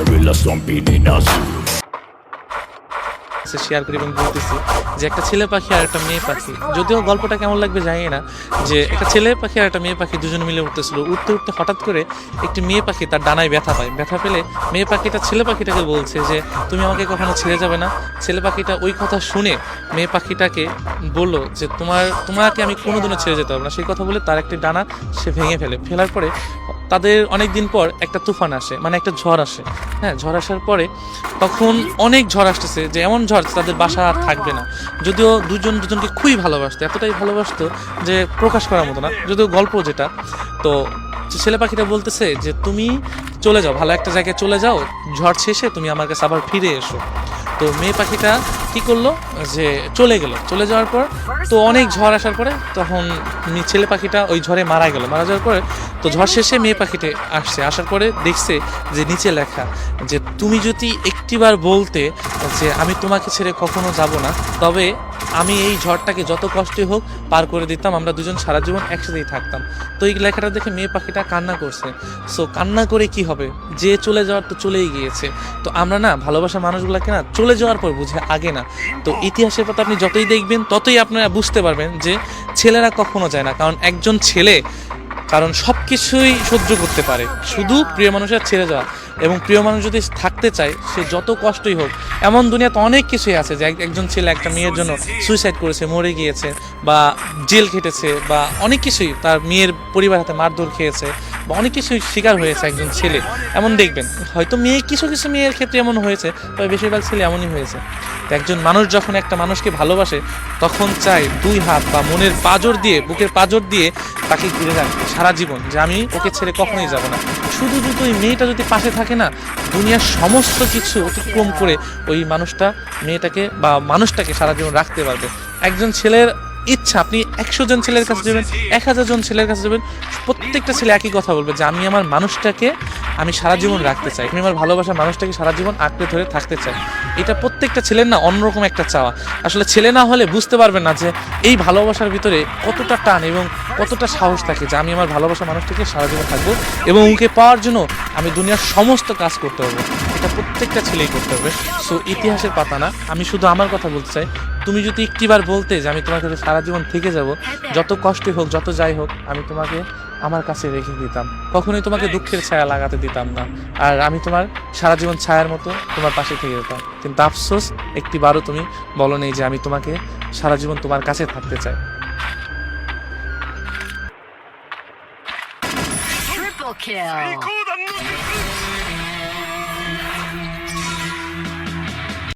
gorilla stomping in a zoo. Share করি এবং বলতেছি যে একটা ছেলে পাখি আর একটা মেয়ে পাখি, যদিও গল্পটা কেমন লাগবে জানি না, যে একটা ছেলে পাখি আর একটা মেয়ে পাখি দুজনে মিলে উঠতেছিল, উঠতে উঠতে হঠাৎ করে একটি মেয়ে পাখি তার ডানায় ব্যথা পায়। ব্যথা পেলে মেয়ে পাখিটা ছেলে পাখিটাকে বলছে যে তুমি আমাকে কখনো ছেড়ে যাবে না। ছেলে পাখিটা ওই কথা শুনে মেয়ে পাখিটাকে বললো যে তোমাকে আমি কোনোদিনও ছেড়ে যেতে পারবো না। সেই কথা বলে তার একটি ডানা সে ভেঙে ফেলার পরে তাদের অনেক দিন পর একটা তুফান আসে, মানে একটা ঝড় আসে। হ্যাঁ, ঝড় আসার পরে তখন অনেক ঝড় আসতেছে, যে এমন ঝড় তাদের বাসা আর থাকবে না। যদিও দুজনকে খুবই ভালোবাসতো, এতটাই ভালোবাসতো যে প্রকাশ করার মতো না, যদিও গল্প যেটা। তো ছেলে পাখিটা বলতেছে যে তুমি চলে যাও, ভালো একটা জায়গায় চলে যাও, ঝড় শেষে তুমি আমার কাছে আবার ফিরে এসো। তো মেয়ে পাখিটা কি করলো যে চলে গেল। চলে যাওয়ার পর তো অনেক ঝড় আসার পরে তখন ছেলে পাখিটা ওই ঝড়ে মারা যাওয়ার পরে তো ঝড় শেষে মেয়ে পাখিতে আসার পরে দেখছে যে নিচে লেখা যে তুমি যদি একটিবার বলতে যে আমি তোমাকে ছেড়ে কখনো যাব না, তবে আমি এই ঝড়টাকে যত কষ্টই হোক পার করে দিতাম, আমরা দুজন সারা জীবন একসাথেই থাকতাম। তো এই লেখাটা দেখে মেয়ে পাখিটা কান্না করছে। সো কান্না করে কি হবে, যে চলে যাওয়ার তো চলেই গিয়েছে। তো আমরা না ভালোবাসা মানুষগুলোকে না চলে যাওয়ার পর বুঝে, আগে না। তো ইতিহাসের কথা আপনি যতই দেখবেন ততই আপনারা বুঝতে পারবেন যে ছেলেরা কখনো যায় না, কারণ একজন ছেলে সব কিছুই সহ্য করতে পারে, শুধু প্রিয় মানুষের ছেড়ে যাওয়া। এবং প্রিয় মানুষ যদি থাকতে চায় সে যত কষ্টই হোক, এমন দুনিয়াতে অনেক কিছুই আছে যে একজন ছেলে একটা মেয়ের জন্য সুইসাইড করেছে, মরে গিয়েছে, বা জেল খেটেছে, বা অনেক কিছুই তার মেয়ের পরিবার হাতে মারধর খেয়েছে, বা অনেক কিছুই শিকার হয়েছে একজন ছেলে। এমন দেখবেন হয়তো কিছু মেয়ের ক্ষেত্রে এমন হয়েছে, তবে বেশিরভাগ ছেলে এমনই হয়েছে। তো একজন মানুষ যখন একটা মানুষকে ভালোবাসে তখন চায় দুই হাত বা মনের পাঁজর দিয়ে, বুকের পাঁজর দিয়ে তাকে ঘিরে রাখবে সারা জীবন, যে আমি ওকে ছেড়ে কখনোই যাব না। শুধু ওই মেয়েটা যদি পাশে থাকে না, দুনিয়ার সমস্ত কিছু অতিক্রম করে ওই মেয়েটাকে বা মানুষটাকে সারা জীবন রাখতে পারবে। একজন ছেলের ইচ্ছা, আপনি 100 জন ছেলের কাছে যাবেন, 1000 জন ছেলের কাছে যাবেন, প্রত্যেকটা ছেলে একই কথা বলবে যে আমি আমার মানুষটাকে আমি সারা জীবন রাখতে চাই, আমি আমার ভালোবাসার মানুষটাকে সারা জীবন আঁকড়ে ধরে থাকতে চাই। এটা প্রত্যেকটা ছেলের না অন্যরকম একটা চাওয়া। আসলে ছেলে না হলে বুঝতে পারবেন না যে এই ভালোবাসার ভিতরে কতটা টান এবং কতটা সাহস থাকে, যে আমি আমার ভালোবাসার মানুষটাকে সারা জীবন থাকবো এবং ওকে পাওয়ার জন্য আমি দুনিয়ার সমস্ত কাজ করতে পারবো। এটা প্রত্যেকটা ছেলেই করতে হবে। সো ইতিহাসের পাতা না, আমি শুধু আমার কথা বলতে চাই। তুমি যদি একটিবার বলতে যে আমি তোমার কাছে সারা জীবন থেকে যাব, যত কষ্টই হোক, যত যাই হোক, আমি তোমাকে আমার কাছে রেখে দিতাম, কখনোই তোমাকে দুঃখের ছায়া লাগাতে দিতাম না, আর আমি তোমার সারা জীবন ছায়ার মতো তোমার পাশে থেকে যেতাম। কিন্তু আফসোস, একটিবারও তুমি বলো নেই যে আমি তোমাকে সারা জীবন তোমার কাছে থাকতে চাই। Triple kill.